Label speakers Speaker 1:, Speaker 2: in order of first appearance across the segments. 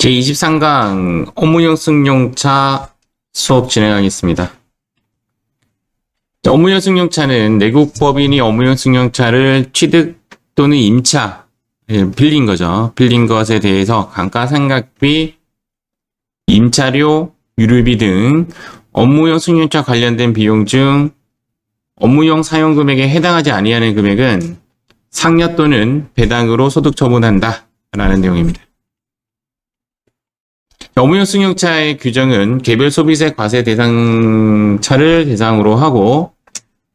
Speaker 1: 제23강 업무용 승용차 수업 진행하겠습니다. 업무용 승용차는 내국 법인이 업무용 승용차를 취득 또는 임차, 빌린 거죠. 빌린 것에 대해서 감가상각비, 임차료, 유류비 등 업무용 승용차 관련된 비용 중 업무용 사용 금액에 해당하지 아니하는 금액은 상여 또는 배당으로 소득 처분한다 라는 내용입니다. 업무용 승용차의 규정은 개별 소비세 과세 대상차를 대상으로 하고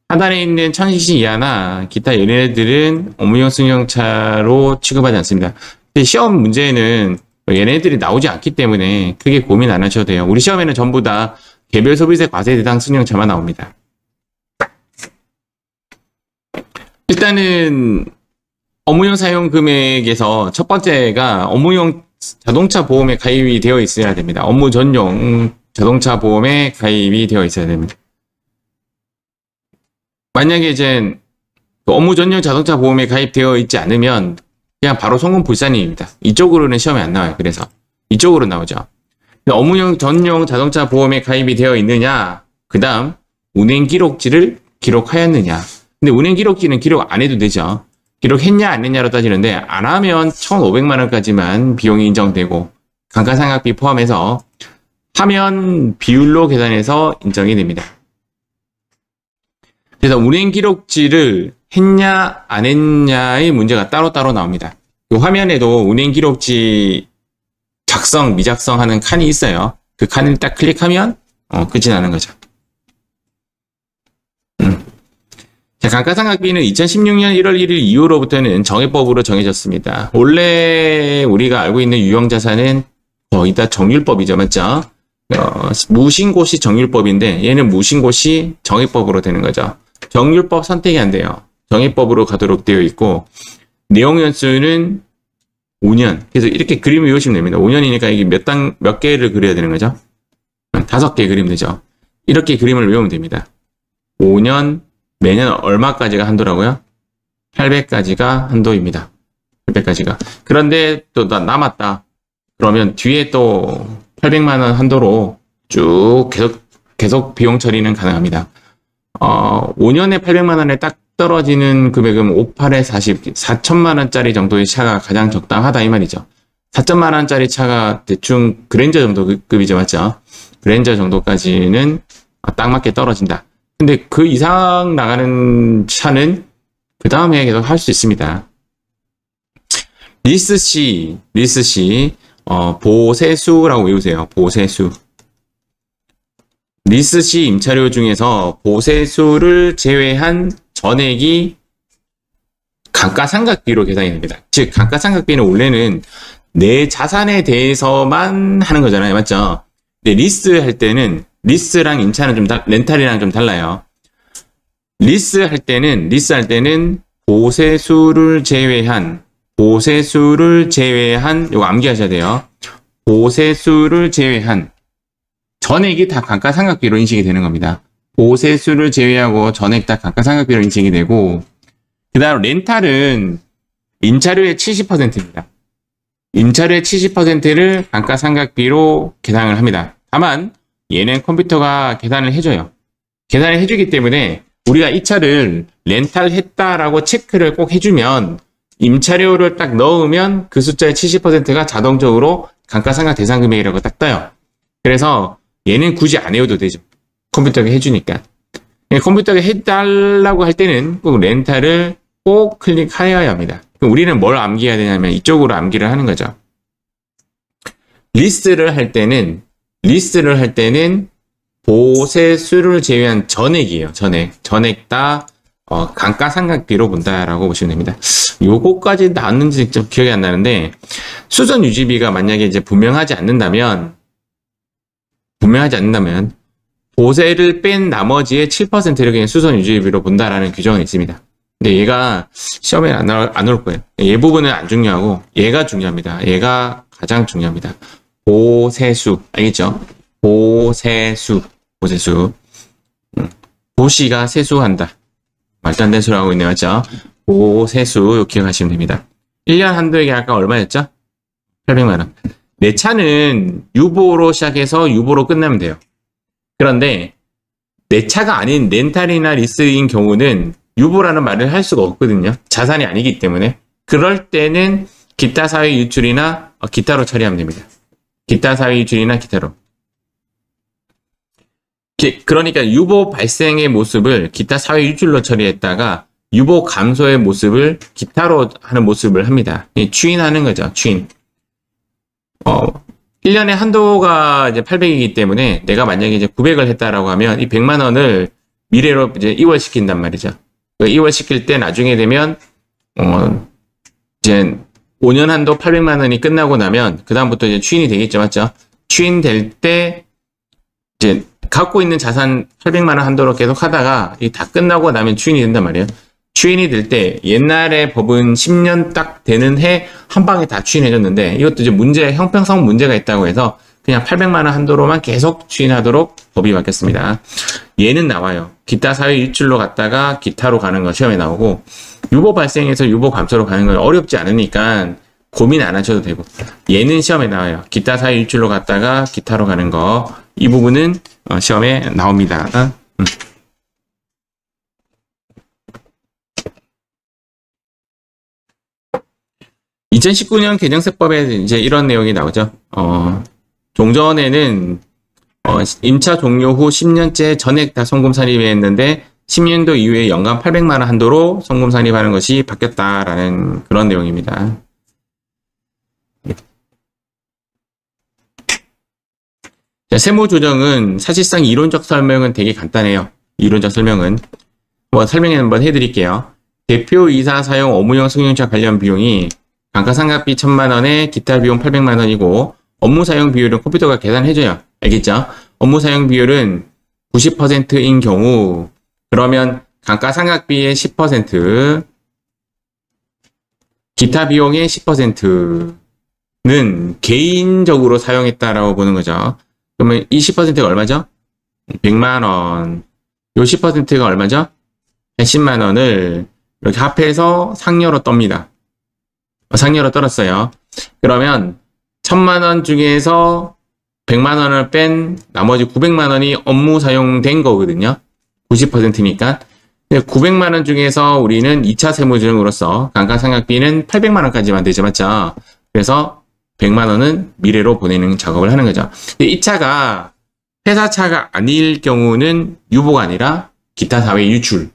Speaker 1: 하단에 있는 1000cc 이하나 기타 얘네들은 업무용 승용차로 취급하지 않습니다. 시험 문제에는 얘네들이 나오지 않기 때문에 크게 고민 안 하셔도 돼요. 우리 시험에는 전부 다 개별 소비세 과세 대상 승용차만 나옵니다. 일단은 업무용 사용 금액에서 첫 번째가 업무용 자동차 보험에 가입이 되어 있어야 됩니다. 업무 전용 자동차 보험에 가입이 되어 있어야 됩니다. 만약에 이제 업무 전용 자동차 보험에 가입되어 있지 않으면 그냥 바로 송금 불산입니다. 이쪽으로는 시험에 안 나와요. 그래서 이쪽으로 나오죠. 업무용 전용 자동차 보험에 가입이 되어 있느냐, 그 다음 운행 기록지를 기록하였느냐. 근데 운행 기록지는 기록 안 해도 되죠. 기록했냐 안 했냐로 따지는데 안 하면 1,500만 원까지만 비용이 인정되고 감가상각비 포함해서 하면 비율로 계산해서 인정이 됩니다. 그래서 운행 기록지를 했냐 안 했냐의 문제가 따로따로 나옵니다. 이 화면에도 운행 기록지 작성 미작성 하는 칸이 있어요. 그 칸을 딱 클릭하면 끝이 나는 거죠. 자, 감가상각비는 2016년 1월 1일 이후로부터는 정액법으로 정해졌습니다. 원래 우리가 알고 있는 유형자산은 거의 다 정률법이죠. 맞죠? 무신고시 정률법인데 얘는 무신고시 정액법으로 되는 거죠. 정률법 선택이 안 돼요. 정액법으로 가도록 되어 있고 내용 연수는 5년. 그래서 이렇게 그림을 외우시면 됩니다. 5년이니까 이게 몇 개를 그려야 되는 거죠? 5개 그리면 되죠. 이렇게 그림을 외우면 됩니다. 5년 매년 얼마까지가 한도라고요? 800까지가 한도입니다. 800까지가. 그런데 또 남았다. 그러면 뒤에 또 800만 원 한도로 쭉 계속 비용 처리는 가능합니다. 5년에 800만 원에 딱 떨어지는 금액은 58에 40, 4천만 원짜리 정도의 차가 가장 적당하다 이 말이죠. 4천만 원짜리 차가 대충 그랜저 정도 급이죠. 맞죠? 그랜저 정도까지는 딱 맞게 떨어진다. 근데 그 이상 나가는 차는 그 다음에 계속 할 수 있습니다. 리스 C, 보세수라고 외우세요. 보세수. 리스 C 임차료 중에서 보세수를 제외한 전액이 감가상각비로 계산이 됩니다. 즉, 감가상각비는 원래는 내 자산에 대해서만 하는 거잖아요. 맞죠? 근데 리스 할 때는 리스랑 임차는 렌탈이랑 좀 달라요. 리스 할 때는 보세수를 제외한, 요거 암기하셔야 돼요. 보세수를 제외한 전액이 다 감가상각비로 인식이 되는 겁니다. 보세수를 제외하고 전액 다 감가상각비로 인식이 되고, 그 다음 렌탈은 임차료의 70%입니다. 임차료의 70%를 감가상각비로 계산을 합니다. 다만 얘는 컴퓨터가 계산을 해줘요. 계산을 해주기 때문에 우리가 이 차를 렌탈했다라고 체크를 꼭 해주면 임차료를 딱 넣으면 그 숫자의 70%가 자동적으로 감가상각 대상 금액이라고 딱 떠요. 그래서 얘는 굳이 안 해도 되죠. 컴퓨터가 해주니까. 컴퓨터가 해달라고 할 때는 꼭 렌탈을 꼭 클릭하여야 합니다. 그럼 우리는 뭘 암기해야 되냐면 이쪽으로 암기를 하는 거죠. 리스트를 할 때는 보세수를 제외한 전액이에요. 전액 다 감가상각비로 본다라고 보시면 됩니다. 요거까지 나왔는지 좀 기억이 안 나는데 수선 유지비가 만약에 이제 분명하지 않는다면 보세를 뺀 나머지의 7%를 그냥 수선 유지비로 본다라는 규정은 있습니다. 근데 얘가 시험에 안 올 거예요. 얘 부분은 안 중요하고 얘가 중요합니다. 얘가 가장 중요합니다. 보세수 알겠죠? 보세수. 보시가 세수한다. 말도 안 되는 소리 하고 있네요. 맞죠? 보세수 기억하시면 됩니다. 1년 한도액이 아까 얼마였죠? 800만 원. 내 차는 유보로 시작해서 유보로 끝나면 돼요. 그런데 내 차가 아닌 렌탈이나 리스인 경우는 유보라는 말을 할 수가 없거든요. 자산이 아니기 때문에. 그럴 때는 기타 사회 유출이나 기타로 처리하면 됩니다. 기타 사회 유출이나 기타로. 그러니까 유보 발생의 모습을 기타 사회 유출로 처리했다가 유보 감소의 모습을 기타로 하는 모습을 합니다. 추인하는 거죠. 추인. 1년에 한도가 이제 800이기 때문에 내가 만약에 이제 900을 했다라고 하면 이 100만 원을 미래로 이제 이월시킨단 말이죠. 이월시킬 때 나중에 되면 이제 5년 한도 800만 원이 끝나고 나면 그다음부터 이제 추인이 되겠죠. 맞죠? 추인될 때 이제 갖고 있는 자산 800만 원 한도로 계속 하다가 이 다 끝나고 나면 추인이 된단 말이에요. 추인이 될 때 옛날에 법은 10년 딱 되는 해 한 방에 다 추인해줬는데 이것도 이제 형평성 문제가 있다고 해서 그냥 800만 원 한도로만 계속 추인하도록 법이 바뀌었습니다. 얘는 나와요. 기타 사회 유출로 갔다가 기타로 가는 거 시험에 나오고 유보 발생해서 유보 감소로 가는 건 어렵지 않으니까 고민 안 하셔도 되고 얘는 시험에 나와요. 기타 사회 유출로 갔다가 기타로 가는 거 이 부분은 시험에 나옵니다. 2019년 개정세법에 이제 이런 내용이 나오죠. 종전에는 임차 종료 후 10년째 전액 다 송금 산입했는데 10년도 이후에 연간 800만 원 한도로 송금 산입하는 것이 바뀌었다라는 그런 내용입니다. 자, 세무조정은 사실상 이론적 설명은 되게 간단해요. 이론적 설명은 한번 해드릴게요. 대표이사 사용 업무용 승용차 관련 비용이 감가상각비 1000만 원에 기타 비용 800만 원이고 업무 사용 비율은 컴퓨터가 계산해줘요. 알겠죠? 업무 사용 비율은 90%인 경우 그러면 감가상각비의 10% 기타 비용의 10%는 개인적으로 사용했다라고 보는 거죠. 그러면 이 10%가 얼마죠? 100만 원. 요 10%가 얼마죠? 80만 원을 이렇게 합해서 상여로 떱니다. 상여로 떨었어요. 그러면 1000만 원 중에서 100만 원을 뺀 나머지 900만 원이 업무 사용된 거거든요. 90%니까. 900만 원 중에서 우리는 2차 세무조정으로서 감가상각비는 800만 원까지만 되죠. 맞죠? 그래서 100만 원은 미래로 보내는 작업을 하는 거죠. 근데 이 차가 회사 차가 아닐 경우는 유보가 아니라 기타 사회 유출.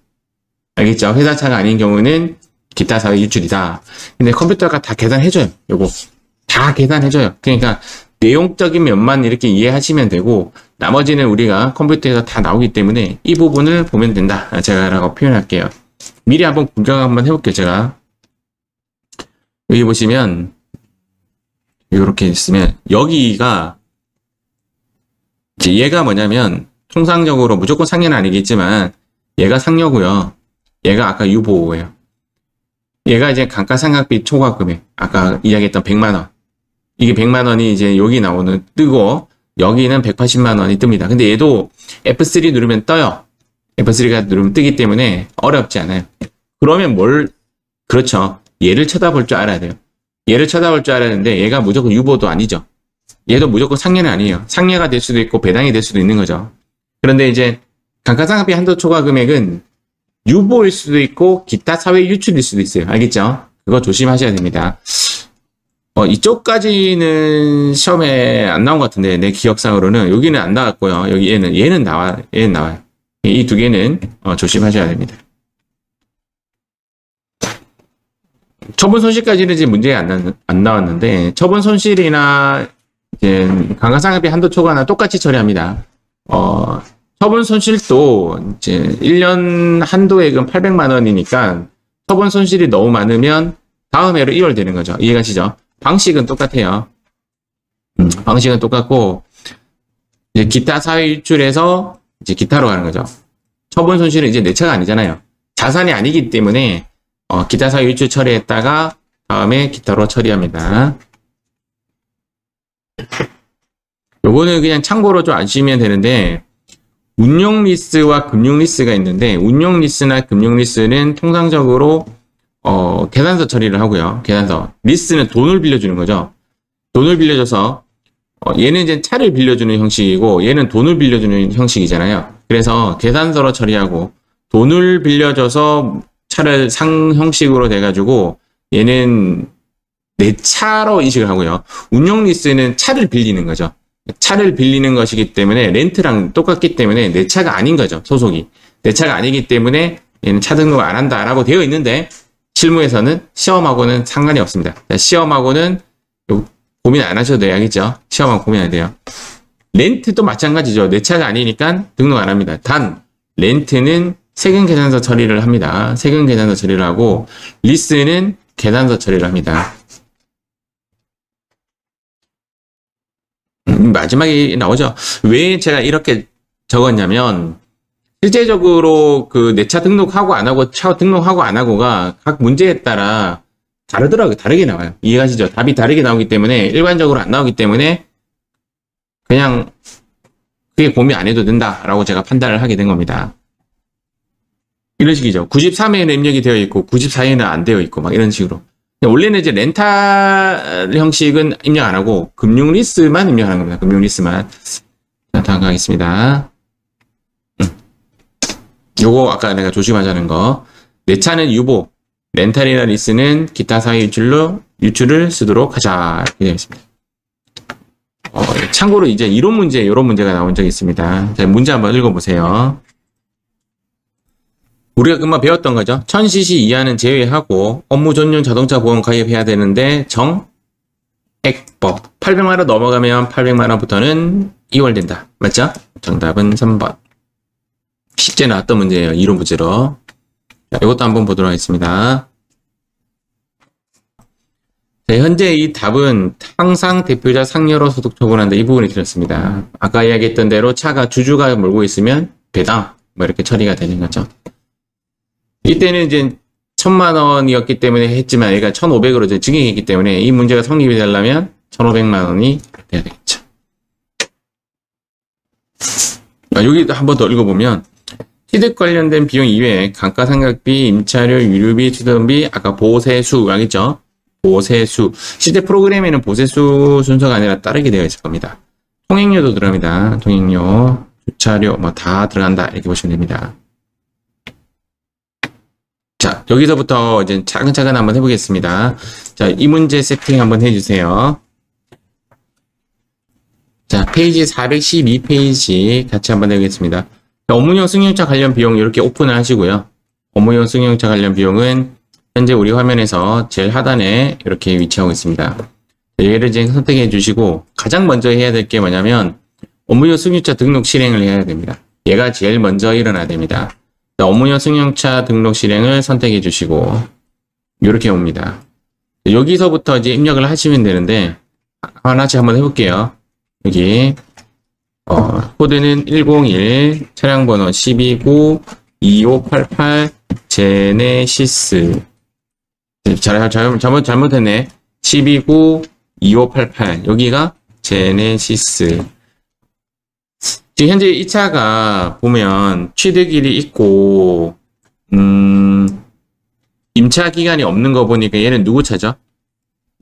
Speaker 1: 알겠죠? 회사 차가 아닌 경우는 기타 사회 유출이다. 근데 컴퓨터가 다 계산해줘요. 요거. 다 계산해줘요. 그러니까 내용적인 면만 이렇게 이해하시면 되고 나머지는 우리가 컴퓨터에서 다 나오기 때문에 이 부분을 보면 된다. 제가 라고 표현할게요. 미리 한번 구경 한번 해볼게요. 제가. 여기 보시면 이렇게 있으면 여기가 이제 얘가 뭐냐면 통상적으로 무조건 상여는 아니겠지만 얘가 상여고요. 얘가 아까 유보예요. 얘가 이제 감가상각비 초과 금액 아까 이야기했던 100만 원 이게 100만 원이 이제 여기 뜨고 여기는 180만 원이 뜹니다. 근데 얘도 F3 누르면 떠요. F3가 누르면 뜨기 때문에 어렵지 않아요. 그러면 그렇죠. 얘를 쳐다볼 줄 알아야 돼요. 얘를 쳐다볼 줄 알아야 되는데 얘가 무조건 유보도 아니죠. 얘도 무조건 상여는 아니에요. 상여가 될 수도 있고 배당이 될 수도 있는 거죠. 그런데 이제 감가상각비 한도 초과 금액은 유보일 수도 있고 기타 사회 유출일 수도 있어요. 알겠죠? 그거 조심하셔야 됩니다. 이쪽까지는 시험에 안 나온 것 같은데 내 기억상으로는 여기는 안 나왔고요. 여기 얘는 나와요. 이 두 개는 조심하셔야 됩니다. 처분 손실까지는 이제 문제가 안 나왔는데 처분 손실이나 이제 감가상각비 한도 초과나 똑같이 처리합니다. 처분 손실도 이제 1년 한도액은 800만 원이니까 처분 손실이 너무 많으면 다음 해로 이월되는 거죠. 이해가시죠? 방식은 똑같아요. 방식은 똑같고 이제 기타 사회 유출해서 이제 기타로 가는 거죠. 처분 손실은 이제 내 차가 아니잖아요. 자산이 아니기 때문에 기타 사회 유출 처리했다가 다음에 기타로 처리합니다. 요거는 그냥 참고로 좀 아시면 되는데 운용 리스와 금융 리스가 있는데 운용 리스나 금융 리스는 통상적으로 계산서 처리를 하고요. 계산서. 리스는 돈을 빌려주는 거죠. 돈을 빌려줘서 얘는 이제 차를 빌려주는 형식이고 얘는 돈을 빌려주는 형식이잖아요. 그래서 계산서로 처리하고 돈을 빌려줘서 차를 상 형식으로 돼가지고 얘는 내 차로 인식을 하고요. 운용 리스는 차를 빌리는 거죠. 차를 빌리는 것이기 때문에 렌트랑 똑같기 때문에 내 차가 아닌 거죠. 소속이. 내 차가 아니기 때문에 얘는 차 등록을 안 한다라고 되어 있는데 실무에서는 시험하고는 상관이 없습니다. 시험하고는 고민 안 하셔도 돼야겠죠. 시험하고 고민 안 돼요. 렌트도 마찬가지죠. 내 차가 아니니까 등록 안 합니다. 단 렌트는 세금 계산서 처리를 합니다. 세금 계산서 처리를 하고 리스는 계산서 처리를 합니다. 마지막에 나오죠. 왜 제가 이렇게 적었냐면 실제적으로 그 내 차 등록하고 안 하고 차 등록하고 안 하고가 각 문제에 따라 다르더라고요. 다르게 나와요. 이해가시죠? 답이 다르게 나오기 때문에 일반적으로 안 나오기 때문에 그냥 그게 고민 안 해도 된다라고 제가 판단을 하게 된 겁니다. 이런 식이죠. 93회에는 입력이 되어 있고 94회에는 안 되어 있고 막 이런 식으로. 원래는 이제 렌탈 형식은 입력 안 하고 금융 리스만 입력하는 겁니다. 금융 리스만. 자, 다음 가겠습니다. 요거 아까 내가 조심하자는 거. 내 차는 유보, 렌탈이나 리스는 기타 사회 유출을 쓰도록 하자. 이렇게 되어 있습니다. 참고로 이제 이런 문제가 나온 적이 있습니다. 자, 문제 한번 읽어보세요. 우리가 금방 배웠던 거죠. 1000cc 이하는 제외하고 업무 전용 자동차 보험 가입해야 되는데 정액법 800만원 넘어가면 800만원부터는 이월된다. 맞죠? 정답은 3번. 실제 나왔던 문제예요. 이론 문제로. 자, 이것도 한번 보도록 하겠습니다. 자, 현재 이 답은 항상 대표자 상여로 소득 처분한다. 이 부분이 들었습니다. 아까 이야기했던 대로 차가 주주가 몰고 있으면 배당 뭐 이렇게 처리가 되는 거죠. 이때는 이제 1000만 원이었기 때문에 했지만 얘가 1500으로 이제 증액했기 때문에 이 문제가 성립이 되려면 1500만 원이 돼야 되겠죠. 여기도 한 번 더 읽어보면 취득 관련된 비용 이외에 감가상각비, 임차료, 유류비, 추정비, 아까 보세수 알겠죠? 보세수. 실제 프로그램에는 보세수 순서가 아니라 따르게 되어 있을 겁니다. 통행료도 들어갑니다. 통행료, 주차료 뭐 다 들어간다 이렇게 보시면 됩니다. 자, 여기서부터 이제 차근차근 한번 해보겠습니다. 자, 이 문제 세팅 한번 해주세요. 자, 페이지 412페이지 같이 한번 해보겠습니다. 업무용 승용차 관련 비용 이렇게 오픈을 하시고요. 업무용 승용차 관련 비용은 현재 우리 화면에서 제일 하단에 이렇게 위치하고 있습니다. 얘를 이제 선택해 주시고 가장 먼저 해야 될 게 뭐냐면 업무용 승용차 등록 실행을 해야 됩니다. 얘가 제일 먼저 일어나야 됩니다. 업무용 승용차 등록 실행을 선택해 주시고 이렇게 옵니다. 여기서부터 이제 입력을 하시면 되는데 하나씩 한번 해볼게요. 여기 코드는 101, 차량 번호 129-2588 제네시스. 잘못했네. 129-2588 여기가 제네시스. 지금 현재 이 차가 보면 취득일이 있고 임차 기간이 없는 거 보니까 얘는 누구 차죠?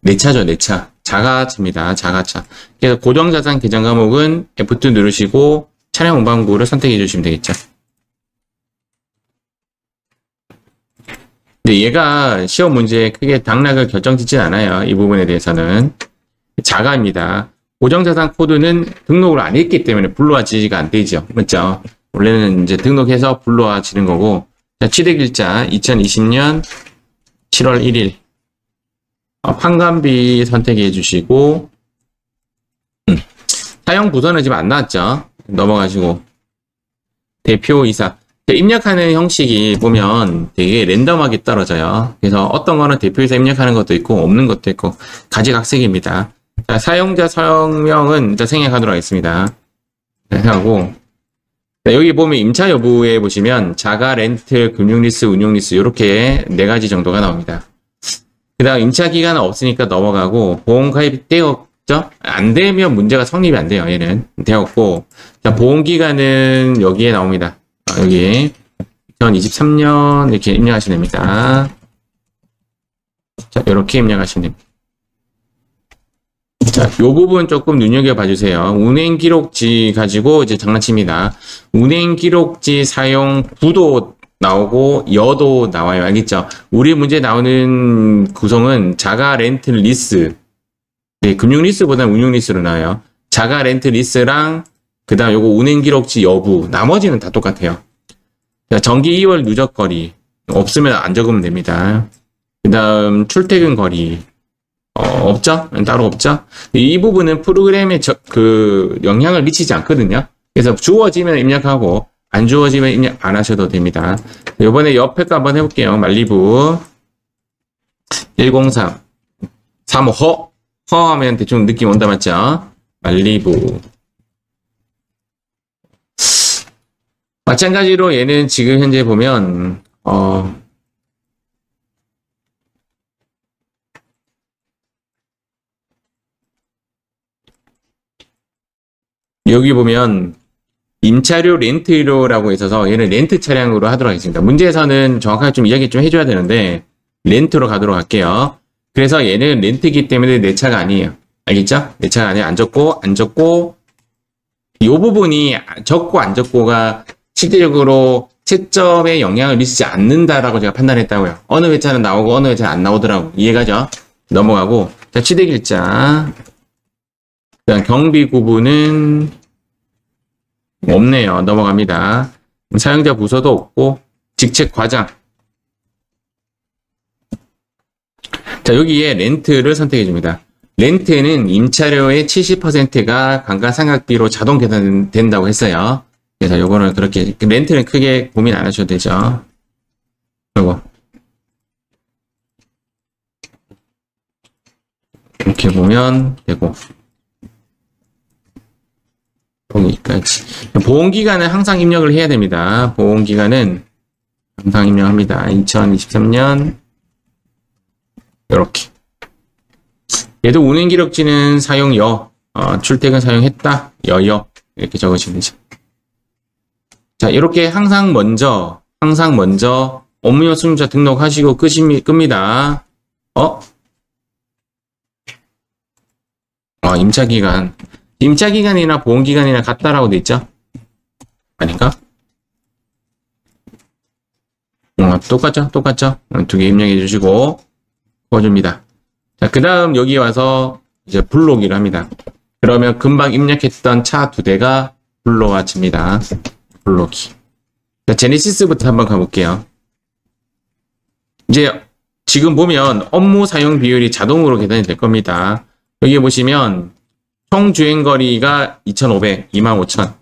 Speaker 1: 내 차죠, 내 차. 자가차입니다. 자가차. 그래서 고정자산 계정 과목은 F2 누르시고 차량 운반구를 선택해 주시면 되겠죠. 근데 얘가 시험 문제에 크게 당락을 결정짓진 않아요. 이 부분에 대해서는. 자가입니다. 고정자산 코드는 등록을 안 했기 때문에 불러와지지가 안 되죠. 맞죠? 원래는 이제 등록해서 불러와지는 거고. 자, 취득일자 2020년 7월 1일. 판관비 선택해 주시고, 사용 부서는 지금 안 나왔죠? 넘어가시고, 대표이사. 입력하는 형식이 보면 되게 랜덤하게 떨어져요. 그래서 어떤 거는 대표이사 입력하는 것도 있고, 없는 것도 있고, 가지각색입니다. 자, 사용자 성명은 일단 생략하도록 하겠습니다. 하고, 여기 보면 임차 여부에 보시면 자가, 렌트, 금융리스, 운용리스 이렇게 4가지 정도가 나옵니다. 그 다음 임차 기간은 없으니까 넘어가고 보험 가입 되었죠? 안 되면 문제가 성립이 안 돼요. 얘는 되었고 자, 보험 기간은 여기에 나옵니다. 여기 2023년 이렇게 입력하시면 됩니다. 자, 이렇게 입력하시면 됩니다. 자, 요 부분 조금 눈여겨봐 주세요. 운행 기록지 가지고 이제 장난칩니다. 운행 기록지 사용 구도 나오고 여도 나와요. 알겠죠? 우리 문제 나오는 구성은 자가 렌트 리스. 네, 금융 리스보다는 운용 리스로 나와요. 자가 렌트 리스랑 그 다음 요거 운행 기록지 여부. 나머지는 다 똑같아요. 자, 정기 2월 누적 거리. 없으면 안 적으면 됩니다. 그 다음 출퇴근 거리. 없죠? 따로 없죠? 이 부분은 프로그램에 영향을 미치지 않거든요. 그래서 주어지면 입력하고 안 주어지면 입력 안 하셔도 됩니다. 이번에 옆에 거 한번 해볼게요. 말리부 103 3호 허 하면 대충 느낌 온다 맞죠? 말리부 마찬가지로 얘는 지금 현재 보면 여기 보면 임차료 렌트료라고 있어서 얘는 렌트 차량으로 하도록 하겠습니다. 문제에서는 정확하게 좀 이야기 좀 해줘야 되는데 렌트로 가도록 할게요. 그래서 얘는 렌트이기 때문에 내 차가 아니에요. 알겠죠? 내 차가 아니에요. 안 적고 이 부분이 적고 안 적고가 실질적으로 채점에 영향을 미치지 않는다라고 제가 판단했다고요. 어느 회차는 나오고 어느 회차는 안 나오더라고. 이해가죠? 넘어가고 자 취득일자 그다음 경비 구분은 없네요. 넘어갑니다. 사용자 부서도 없고 직책 과장 자 여기에 렌트를 선택해 줍니다. 렌트는 임차료의 70%가 감가상각비로 자동 계산된다고 했어요. 그래서 요거는 그렇게 렌트는 크게 고민 안 하셔도 되죠. 그리고 이렇게 보면 되고 여기까지. 보험기간은 항상 입력을 해야 됩니다. 보험기간은 항상 입력합니다. 2023년 이렇게 얘도 운행기록지는 사용여 출퇴근 사용했다 여여 이렇게 적으시면 되죠. 자 이렇게 항상 먼저 업무용 승용차 등록하시고 끕니다. 임차기간이나 보험기간이나 같다라고 돼 있죠? 아닌가? 똑같죠? 두 개 입력해 주시고 꺼줍니다. 자, 그 다음 여기 와서 이제 불러오기를 합니다. 그러면 금방 입력했던 차 두 대가 불러와집니다. 불러오기. 자, 제네시스부터 한번 가볼게요. 이제 지금 보면 업무 사용 비율이 자동으로 계산이 될 겁니다. 여기 보시면 총 주행거리가 2,500, 25,000.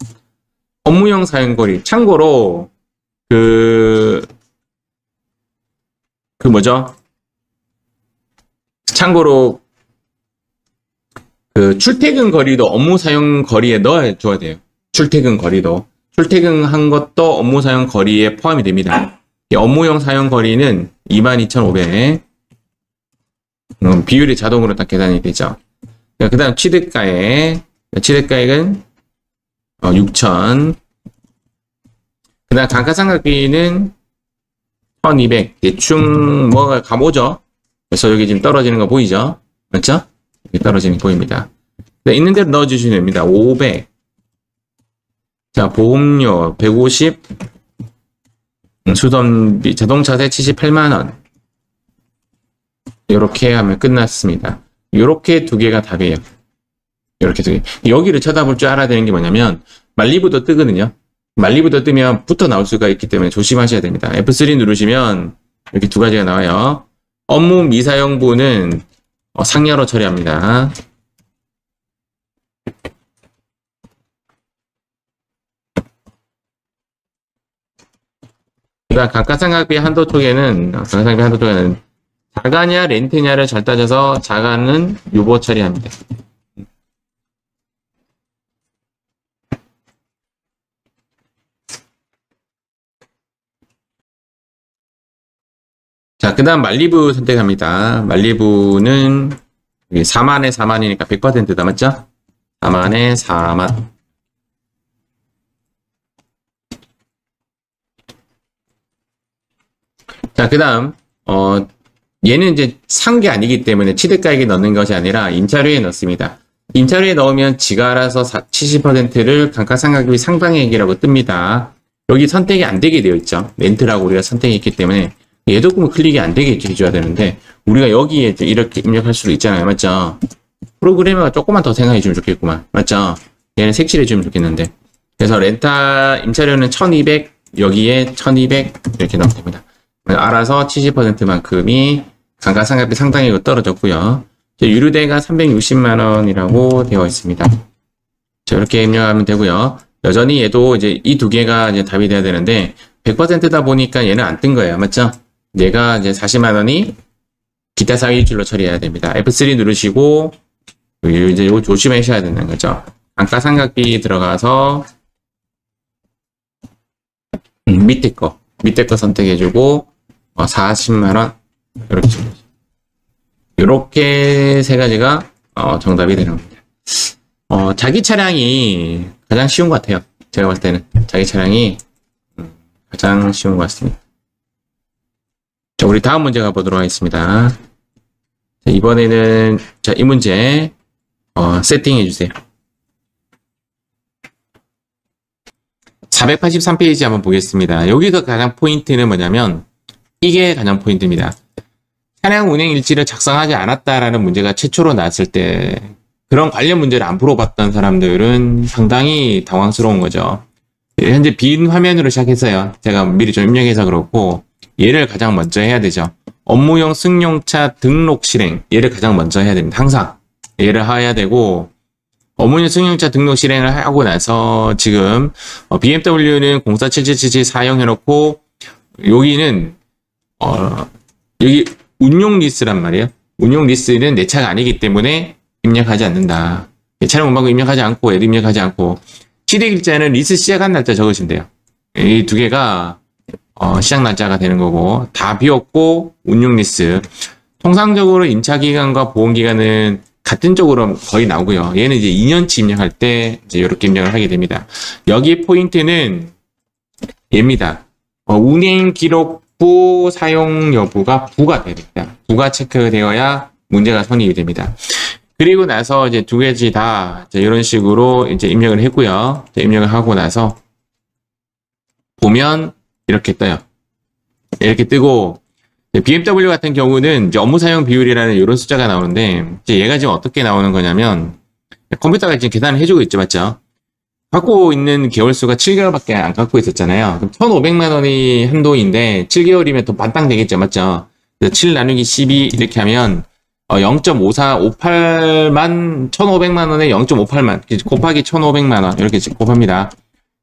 Speaker 1: 업무용 사용거리. 참고로, 참고로, 출퇴근 거리도 업무 사용 거리에 넣어줘야 돼요. 출퇴근 거리도. 출퇴근한 것도 업무 사용 거리에 포함이 됩니다. 이 업무용 사용 거리는 22,500. 비율이 자동으로 딱 계산이 되죠. 그 다음 취득가액은 6,000. 그 다음 감가상각비는 1,200. 대충 뭐가 감오죠. 그래서 여기 지금 떨어지는 거 보이죠? 맞죠? 여기 떨어지는 거 보입니다. 있는 대로 넣어주시면 됩니다. 500. 자, 보험료 150. 수선비 자동차세 78만원. 이렇게 하면 끝났습니다. 요렇게 두 개가 답이에요. 요렇게 두 개. 여기를 쳐다볼 줄 알아야 되는 게 뭐냐면 말리부도 뜨거든요. 말리부도 뜨면 붙어 나올 수가 있기 때문에 조심하셔야 됩니다. F3 누르시면 이렇게 두 가지가 나와요. 업무 미사용부는 상여로 처리합니다. 그다음 감가상각비 한도 쪽에는 자가냐 렌트냐를 잘 따져서 자가는 유보 처리합니다. 자, 그 다음 말리부 선택합니다. 말리부는 4만에 4만이니까 100%다, 맞죠? 4만에 4만. 자, 그 다음, 얘는 이제 산 게 아니기 때문에 취득가액에 넣는 것이 아니라 임차료에 넣습니다. 임차료에 넣으면 지가 알아서 70%를 감가상각비 상당액이라고 뜹니다. 여기 선택이 안 되게 되어 있죠. 렌트라고 우리가 선택했기 때문에 얘도 뭐 클릭이 안 되게 해줘야 되는데 우리가 여기에 이렇게 입력할 수도 있잖아요. 맞죠? 프로그래머가 조금만 더 생각해 주면 좋겠구만. 맞죠? 얘는 색칠해 주면 좋겠는데. 그래서 렌탈 임차료는 1200, 여기에 1200 이렇게 넣으면 됩니다. 알아서 70%만큼이 감가상각비 상당액으로 떨어졌고요. 유류대가 360만 원이라고 되어 있습니다. 자, 이렇게 입력하면 되고요. 여전히 얘도 이제 이 두 개가 이제 답이 돼야 되는데 100%다 보니까 얘는 안 뜬 거예요. 맞죠? 얘가 이제 40만 원이 기타 사유 일주일로 처리해야 됩니다. F3 누르시고 이제 이거 조심하셔야 되는 거죠. 감가상각비 들어가서 밑에 거 선택해주고 40만 원 이렇게 세 가지가 정답이 되는 겁니다. 자기 차량이 가장 쉬운 것 같아요. 제가 봤을 때는 자기 차량이 가장 쉬운 것 같습니다. 자, 우리 다음 문제 가보도록 하겠습니다. 자, 이번에는 자, 이 문제 세팅해 주세요. 483페이지 한번 보겠습니다. 여기서 가장 포인트는 뭐냐면 이게 가장 포인트입니다. 차량 운행 일지를 작성하지 않았다라는 문제가 최초로 나왔을 때 그런 관련 문제를 안 풀어봤던 사람들은 상당히 당황스러운 거죠. 현재 빈 화면으로 시작했어요. 제가 미리 좀 입력해서 그렇고 얘를 가장 먼저 해야 되죠. 업무용 승용차 등록 실행 얘를 가장 먼저 해야 됩니다. 항상 얘를 해야 되고 업무용 승용차 등록 실행을 하고 나서 지금 BMW는 047777 사용해놓고 여기는 여기 운용 리스란 말이에요. 운용 리스는 내 차가 아니기 때문에 입력하지 않는다. 차량 운반고 입력하지 않고 얘도 입력하지 않고 시댁일자는 리스 시작한 날짜 적으시면 돼요. 이 두 개가 시작 날짜가 되는 거고 다 비웠고 운용 리스 통상적으로 임차기간과 보험기간은 같은 쪽으로 거의 나오고요. 얘는 이제 2년치 입력할 때 이제 이렇게 입력을 하게 됩니다. 여기 포인트는 얘입니다. 운행 기록부 사용 여부가 부가 됩니다. 부가 체크되어야 문제가 성립이 됩니다. 그리고 나서 이제 두 가지 다 이런 식으로 이제 입력을 했고요. 입력을 하고 나서 보면 이렇게 떠요. 이렇게 뜨고 BMW 같은 경우는 이제 업무 사용 비율이라는 이런 숫자가 나오는데 이제 얘가 지금 어떻게 나오는 거냐면 컴퓨터가 지금 계산을 해주고 있죠, 맞죠? 갖고 있는 개월 수가 7개월밖에 안 갖고 있었잖아요. 그럼 1,500만 원이 한도인데 7개월이면 더 반땅 되겠죠, 맞죠? 그래서 7 나누기 12 이렇게 하면 0.5458만 1,500만 원에 0.58만 곱하기 1,500만 원 이렇게 곱합니다.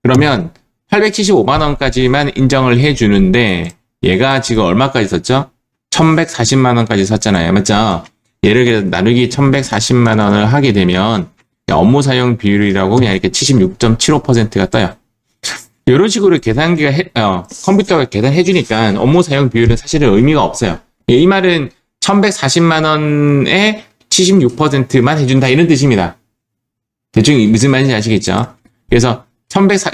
Speaker 1: 그러면 875만 원까지만 인정을 해주는데 얘가 지금 얼마까지 썼죠? 1,140만 원까지 썼잖아요. 맞죠? 얘를 나누기 1,140만 원을 하게 되면 업무 사용 비율이라고 그냥 이렇게 76.75%가 떠요. 이런 식으로 계산기가 컴퓨터가 계산해 주니까 업무 사용 비율은 사실은 의미가 없어요. 이 말은 1,140만 원에 76%만 해준다 이런 뜻입니다. 대충 무슨 말인지 아시겠죠? 그래서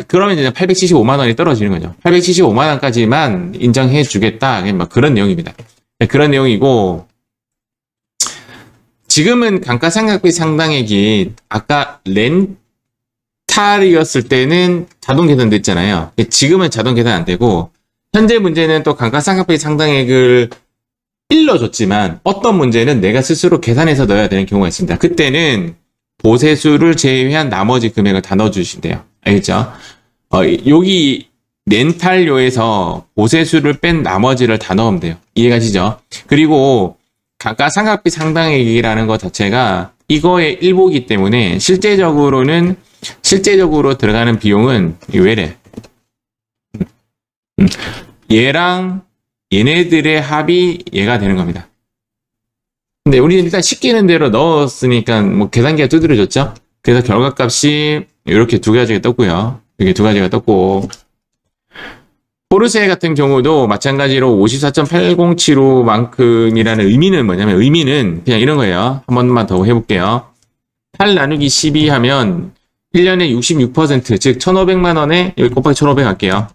Speaker 1: 그러면 이제 875만 원이 떨어지는 거죠. 875만 원까지만 인정해 주겠다. 뭐 그런 내용입니다. 그런 내용이고 지금은 감가상각비 상당액이 아까 렌탈이었을 때는 자동 계산됐잖아요. 지금은 자동 계산 안 되고 현재 문제는 또 감가상각비 상당액을 일러줬지만 어떤 문제는 내가 스스로 계산해서 넣어야 되는 경우가 있습니다. 그때는 보세수를 제외한 나머지 금액을 다 넣어주신대요. 알겠죠? 여기 렌탈료에서 보세수를 뺀 나머지를 다 넣으면 돼요. 이해가시죠? 그리고 감가상각비 상당액이라는 것 자체가 이거의 일부이기 때문에 실제적으로 들어가는 비용은 왜래? 얘랑 얘네들의 합이 얘가 되는 겁니다. 근데 우리는 일단 시키는 대로 넣었으니까 뭐 계산기가 두드려졌죠? 그래서 결과값이 이렇게 두 가지가 떴고요. 이렇게 두 가지가 떴고 포르쉐 같은 경우도 마찬가지로 54.8075만큼이라는 의미는 뭐냐면 의미는 그냥 이런 거예요. 한 번만 더 해볼게요. 8 나누기 12 하면 1년에 66% 즉 1,500만 원에 여기 곱하기 1,500 할게요.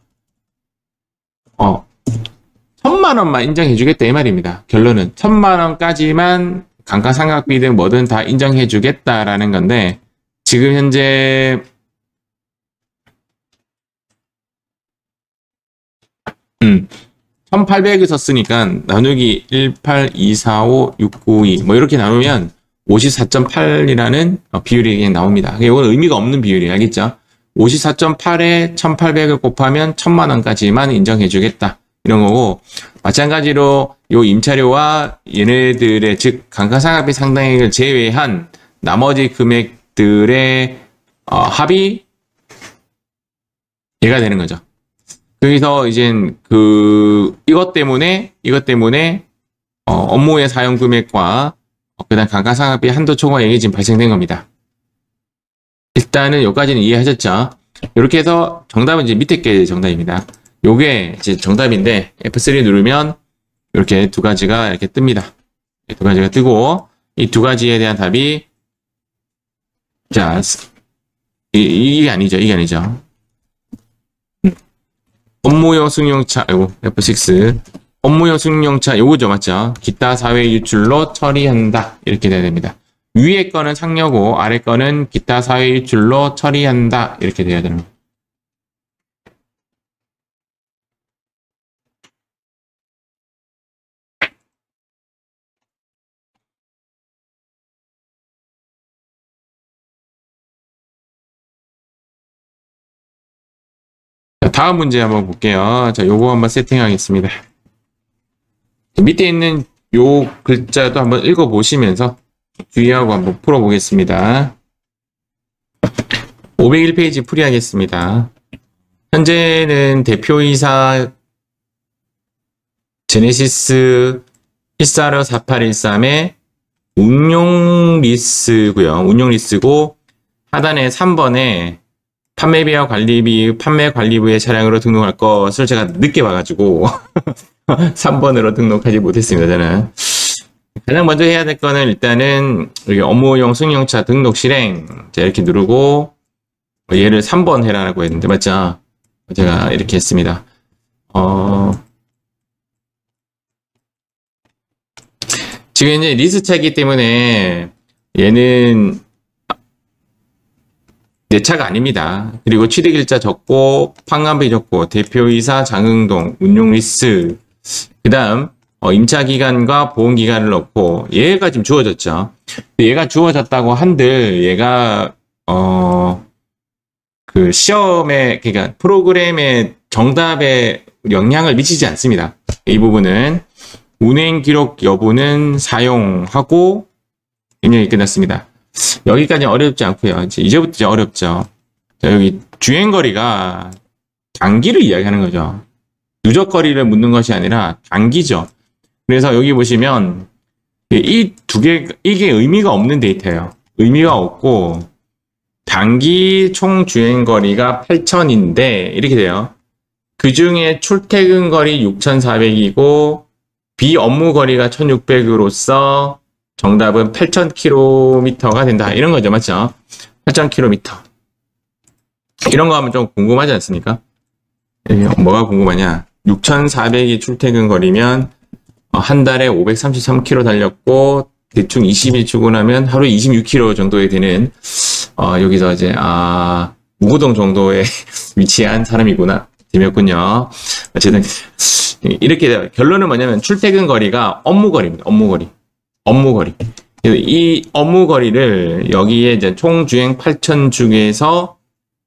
Speaker 1: 1,000만 원만 인정해 주겠다 이 말입니다. 결론은 1,000만 원까지만 감가상각비든 뭐든 다 인정해 주겠다라는 건데, 지금 현재 1800을 썼으니까 나누기 18245,692 뭐 이렇게 나누면 54.8이라는 비율이 그냥 나옵니다. 이건 의미가 없는 비율이에요. 알겠죠? 54.8에 1800을 곱하면 1000만 원까지만 인정해 주겠다. 이런 거고, 마찬가지로 요 임차료와 얘네들의 즉 감가상각비 상당액을 제외한 나머지 금액들의 합이 얘가 되는 거죠. 여기서 이제 이것 때문에 업무의 사용 금액과 그다음 감가상각비 한도 초과액이 지금 발생된 겁니다. 일단은 여기까지는 이해하셨죠? 이렇게 해서 정답은 이제 밑에 게 정답입니다. 요게 이제 정답인데 F3 누르면 이렇게 두 가지가 이렇게 뜹니다. 두 가지가 뜨고 이 두 가지에 대한 답이 자 이게 아니죠. 업무용 승용차, 아이고, F6. 업무용 승용차, 요거죠, 맞죠? 기타 사회 유출로 처리한다. 이렇게 돼야 됩니다. 위에 거는 상여고, 아래 거는 기타 사회 유출로 처리한다. 이렇게 돼야 되는 거예요. 자, 다음 문제 한번 볼게요. 자, 요거 한번 세팅하겠습니다. 밑에 있는 요 글자도 한번 읽어보시면서 주의하고 한번 풀어보겠습니다. 501페이지 풀이하겠습니다. 현재는 대표이사 제네시스 144813의 운용 리스고요. 운용 리스고 하단에 3번에 판매비와 관리비, 판매 관리부의 차량으로 등록할 것을 제가 늦게 와가지고 3번으로 등록하지 못했습니다. 저는 가장 먼저 해야 될 거는 일단은 여기 업무용 승용차 등록 실행 자 이렇게 누르고 얘를 3번 해라라고 했는데 맞죠? 제가 이렇게 했습니다. 지금 이제 리스차이기 때문에 얘는 내 차가 아닙니다. 그리고 취득일자 적고 판관비 적고 대표이사 장흥동 운용리스 그 다음 임차기간과 보험기간을 넣고 얘가 지금 주어졌죠. 얘가 주어졌다고 한들 얘가 그 시험에 그러니까 프로그램의 정답에 영향을 미치지 않습니다. 이 부분은 운행 기록 여부는 사용하고 입력이 끝났습니다. 여기까지 어렵지 않고요. 이제부터 이제 어렵죠. 자, 여기 주행거리가 단기를 이야기하는 거죠. 누적거리를 묻는 것이 아니라 단기죠. 그래서 여기 보시면 이 두 개, 이게 의미가 없는 데이터예요. 의미가 없고 단기 총 주행거리가 8,000인데 이렇게 돼요. 그 중에 출퇴근 거리 6,400이고 비업무 거리가 1,600으로서 정답은 8,000km가 된다. 이런 거죠. 맞죠? 8,000km. 이런 거 하면 좀 궁금하지 않습니까? 뭐가 궁금하냐? 6,400이 출퇴근 거리면 한 달에 533km 달렸고 대충 20일 출근하면 하루에 26km 정도에 되는 여기서 이제 무구동 정도에 위치한 사람이구나. 재미없군요. 어쨌든 이렇게 돼요. 결론은 뭐냐면 출퇴근 거리가 업무 거리입니다. 업무 거리. 이 업무 거리를 여기에 이제 총 주행 8,000 중에서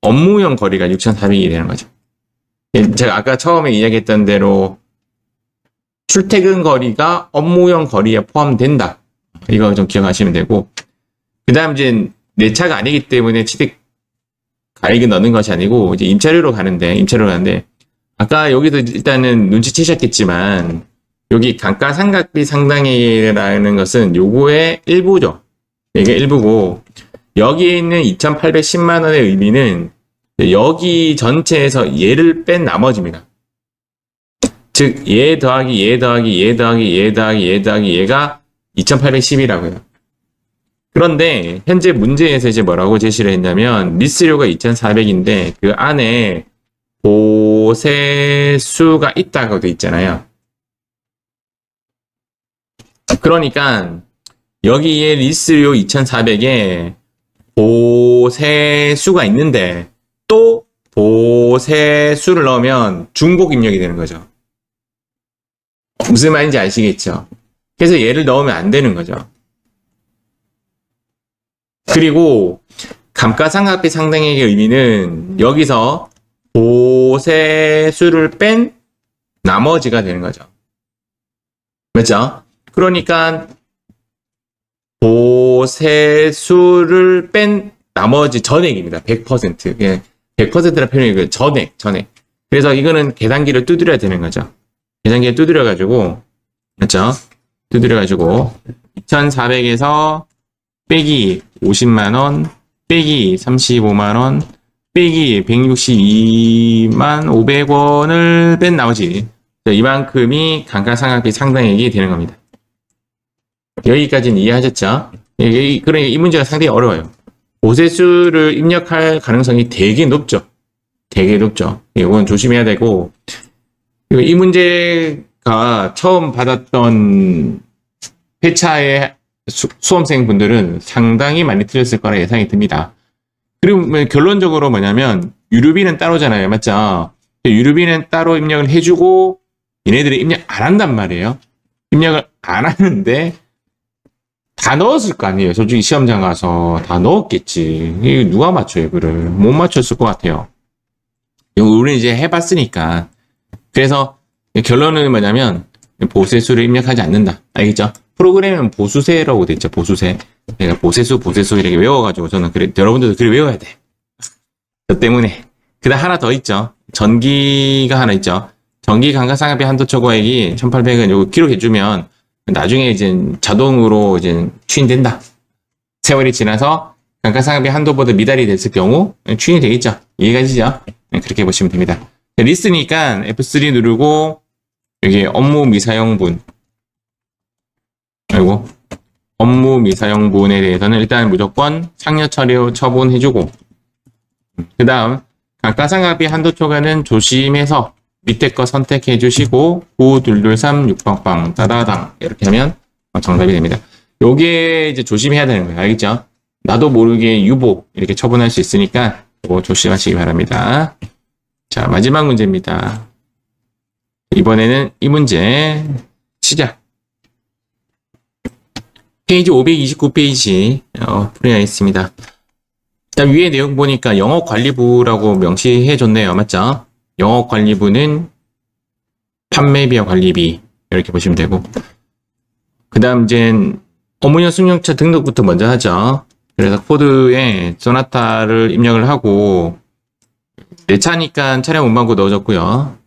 Speaker 1: 업무용 거리가 6,400이 되는 거죠. 제가 아까 처음에 이야기했던 대로 출퇴근 거리가 업무용 거리에 포함된다. 이거 좀 기억하시면 되고, 그 다음 이제 내 차가 아니기 때문에 취득 가액을 넣는 것이 아니고 이제 임차료로 가는데 아까 여기도 일단은 눈치채셨겠지만 여기 감가상각비 상당액이라는 것은 요거의 일부죠. 이게 일부고 여기에 있는 2,810만 원의 의미는 여기 전체에서 얘를 뺀 나머지입니다. 즉 얘 더하기 얘 더하기 얘 더하기 얘 더하기 얘 더하기 얘가 2,810이라고요. 그런데 현재 문제에서 이제 뭐라고 제시를 했냐면 리스료가 2,400인데 그 안에 보세수가 있다고 돼 있잖아요. 그러니까 여기에 리스료 2,400에 보세수가 있는데 또 보세수를 넣으면 중복 입력이 되는 거죠. 무슨 말인지 아시겠죠? 그래서 얘를 넣으면 안 되는 거죠. 그리고 감가상각비 상당액의 의미는 여기서 보세수를 뺀 나머지가 되는 거죠. 맞죠? 그러니까 보세수를 뺀 나머지 전액입니다. 100%. 예, 100%라 표현이 전액. 그래서 이거는 계산기를 두드려야 되는 거죠. 계산기를 두드려가지고, 맞죠? 두드려가지고, 2,400에서 빼기 50만원, 빼기 35만원, 빼기 162만 500원을 뺀 나머지, 이만큼이 감가상각비 상당액이 되는 겁니다. 여기까지는 이해하셨죠? 그러니까 이 문제가 상당히 어려워요. 보세수를 입력할 가능성이 되게 높죠. 되게 높죠. 이건 조심해야 되고, 이 문제가 처음 받았던 회차의 수험생분들은 상당히 많이 틀렸을 거라 예상이 듭니다. 그리고 결론적으로 뭐냐면 유류비는 따로잖아요. 맞죠? 유류비는 따로 입력을 해주고 얘네들이 입력 안 한단 말이에요. 입력을 안 하는데 다 넣었을 거 아니에요. 솔직히 시험장 가서 다 넣었겠지. 이거 누가 맞춰요, 이거를. 못 맞췄을 것 같아요. 우리는 이제 해봤으니까. 그래서 결론은 뭐냐면 보세수를 입력하지 않는다. 알겠죠? 프로그램은 보수세라고 돼 있죠. 보수세. 내가 보세수 이렇게 외워가지고 저는 그래, 여러분들도 그래 외워야 돼. 그 때문에. 그다음 하나 더 있죠. 전기가 하나 있죠. 전기 감가상각비 한도 초과액이 1,800은 요거 기록해주면 나중에 이제 자동으로 이제 추인된다. 세월이 지나서 감가상각비 한도보다 미달이 됐을 경우 추인이 되겠죠. 이해가 되시죠? 그렇게 보시면 됩니다. 리스트니까 F3 누르고 여기 업무 미사용분 그리고 업무 미사용분에 대해서는 일단 무조건 상여 처분해주고 그 다음 감가상각비 한도 초과는 조심해서 밑에 거 선택해 주시고 9223 6빵빵 따다당 이렇게 하면 정답이 됩니다. 요게 이제 조심해야 되는 거예요. 알겠죠? 나도 모르게 유보 이렇게 처분할 수 있으니까 이거 조심하시기 바랍니다. 자, 마지막 문제입니다. 이번에는 이 문제 시작. 페이지 529페이지 풀이하여 있습니다. 일단 위에 내용 보니까 영업관리부라고 명시해 줬네요. 맞죠? 영업관리부는 판매비와 관리비 이렇게 보시면 되고 그 다음 이제 어머니와 승용차 등록부터 먼저 하죠. 그래서 코드에 소나타를 입력을 하고 내 차니까 차량 운반구 넣어줬고요.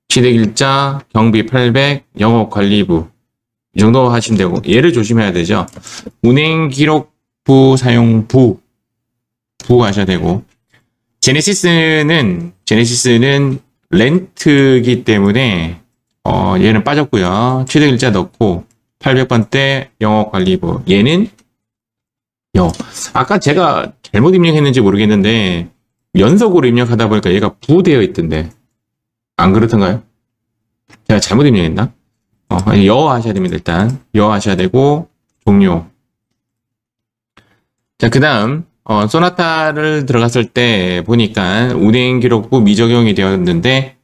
Speaker 1: 취득일자, 경비 800, 영업관리부 이 정도 하시면 되고 얘를 조심해야 되죠. 운행기록부 사용부 하셔야 되고 제네시스는 렌트이기 때문에 얘는 빠졌고요. 취득일자 넣고 800번대 영업관리부 얘는 아까 제가 잘못 입력했는지 모르겠는데 연속으로 입력하다 보니까 얘가 부되어 있던데 안 그렇던가요? 제가 잘못 입력했나? 하셔야 됩니다. 일단 하셔야 되고 종료. 자, 그 다음 소나타를 들어갔을 때 보니까 운행기록부 미적용이 되었는데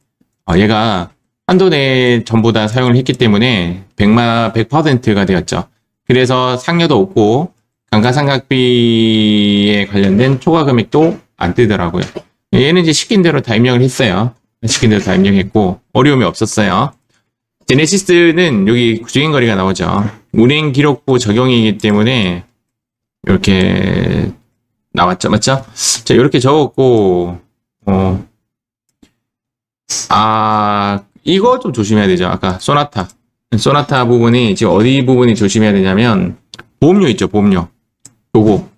Speaker 1: 얘가 한도 내에 전부 다 사용을 했기 때문에 100%가 되었죠. 그래서 상여도 없고 감가상각비에 관련된 초과 금액도 안 뜨더라고요. 얘는 이제 시킨 대로 다 입력을 했어요. 시킨 대로 다 입력했고 어려움이 없었어요. 제네시스는 여기 주행거리가 나오죠. 운행기록부 적용이기 때문에 이렇게 나왔죠. 맞죠? 자, 이렇게 적었고 이거 좀 조심해야 되죠. 아까 소나타 부분이 지금 어디 부분이 조심해야 되냐면 보험료 있죠. 보험료 요거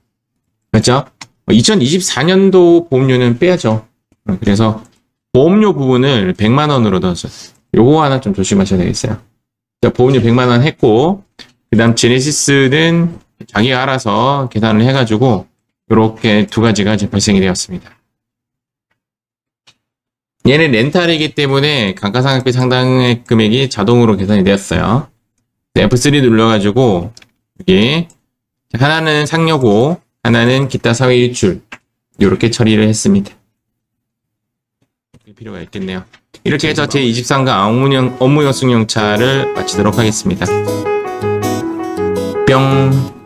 Speaker 1: 맞죠? 2024년도 보험료는 빼야죠. 그래서 보험료 부분을 100만원으로 넣었어요. 요거 하나 좀 조심하셔야 되겠어요. 자, 보험료 100만원 했고 그 다음 제네시스는 자기가 알아서 계산을 해가지고 이렇게 두 가지가 이제 발생이 되었습니다. 얘는 렌탈이기 때문에 감가상각비 상당액 금액이 자동으로 계산이 되었어요. F3 눌러가지고 여기 하나는 상여고, 하나는 기타 사회 유출. 이렇게 처리를 했습니다. 필요가 있겠네요. 이렇게 해서 제23강 업무용 승용차를 마치도록 하겠습니다. 뿅.